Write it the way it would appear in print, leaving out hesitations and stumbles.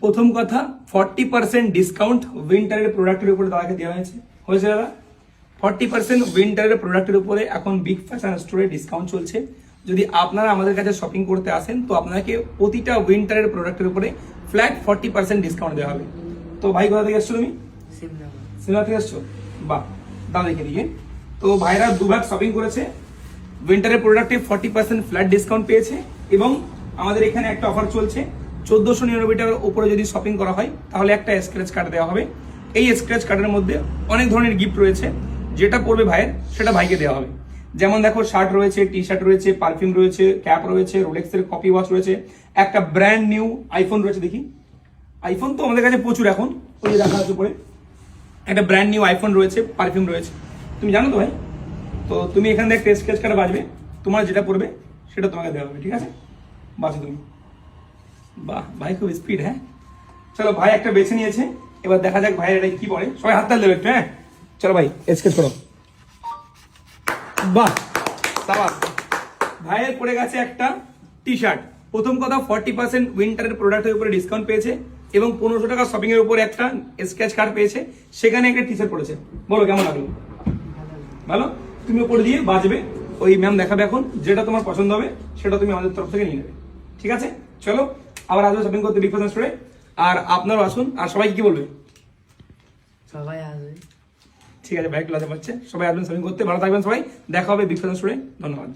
প্রথম কথা 40% ডিসকাউন্ট উইন্টারের প্রোডাক্টের উপরে দাদাকে দেওয়া হয়েছে দাদা 40% উইন্টারের প্রোডাক্টের উপরে এখন বিগ ফ্যাশন স্টোরে ডিসকাউন্ট চলছে। যদি আপনারা আমাদের কাছে শপিং করতে আসেন তো আপনাকে প্রতিটা উইন্টারের প্রোডাক্টের উপরে ফ্ল্যাট 40% ডিসকাউন্ট দেওয়া হবে। তো ভাই কোথা থেকে এসছো তুমি? সিমলা থেকে এসছো? বাহ, দাম দেখে দিয়ে। তো ভাইরা দুভাগ শপিং করেছে, উইন্টারের প্রোডাক্টে 40% ফ্ল্যাট ডিসকাউন্ট পেয়েছে এবং আমাদের এখানে একটা অফার চলছে 1499 টাকার উপরে যদি শপিং করা হয় তাহলে একটা স্ক্র্যাচ কার্ড দেওয়া হবে। এই স্ক্র্যাচ কার্ডের মধ্যে অনেক ধরনের গিফট রয়েছে, যেটা পড়বে ভাইয়ের সেটা ভাইকে দেওয়া হবে। যেমন দেখো শার্ট রয়েছে, টি শার্ট রয়েছে, পারফিউম রয়েছে, ক্যাপ রয়েছে, রোলেক্সের কপি ওয়াচ রয়েছে, একটা ব্র্যান্ড নিউ আইফোন রয়েছে। দেখি আইফোন তো আমাদের কাছে প্রচুর এখন, ওই যে দেখা আছে উপরে একটা ব্র্যান্ড নিউ আইফোন রয়েছে, পারফিউম রয়েছে, তুমি জানো তো ভাই। তো তুমি এখান থেকে একটা স্ক্র্যাচ কার্ড বাজবে, তোমার যেটা পড়বে সেটা তোমাকে দেওয়া হবে, ঠিক আছে? বাঁচো তুমি। বাহ ভাই খুব স্পিড। হ্যাঁ চলো, ভাই একটা বেছে নিয়েছে, এবার দেখা যাক ভাইয়ের এটা কি পড়ে। সবাই হাত তাল দেবে একটু। হ্যাঁ চলো ভাই স্কেচ করো। বাহ সাবাস, ভাইয়ের পড়ে গেছে একটা টি শার্ট। প্রথম কথা 40% উইন্টারের প্রোডাক্টের উপরে ডিসকাউন্ট পেয়েছে এবং 1500 টাকা শপিং এর উপরে একটা স্ক্র্যাচ কার্ড পেয়েছে, সেখানে একটা টি শার্ট পড়েছে। বলো কেমন লাগলো? ভালো। তুমি উপরে দিয়ে বাজবে, ওই ম্যাম দেখাবে এখন, যেটা তোমার পছন্দ হবে সেটা তুমি আমাদের তরফ থেকে নিয়ে নেবে, ঠিক আছে? চলো আবার আসবে শপিং করতে বিগ ফ্যাশন স্টোরে। আর আপনারও আসুন। আর সবাই কি বলবে? সবাই আসবে। ঠিক আছে, ভাই ক্লাসে পাচ্ছে, সবাই আসবেন শপিং করতে। ভালো থাকবেন সবাই, দেখা হবে বিগ ফ্যাশন স্টোরে। ধন্যবাদ।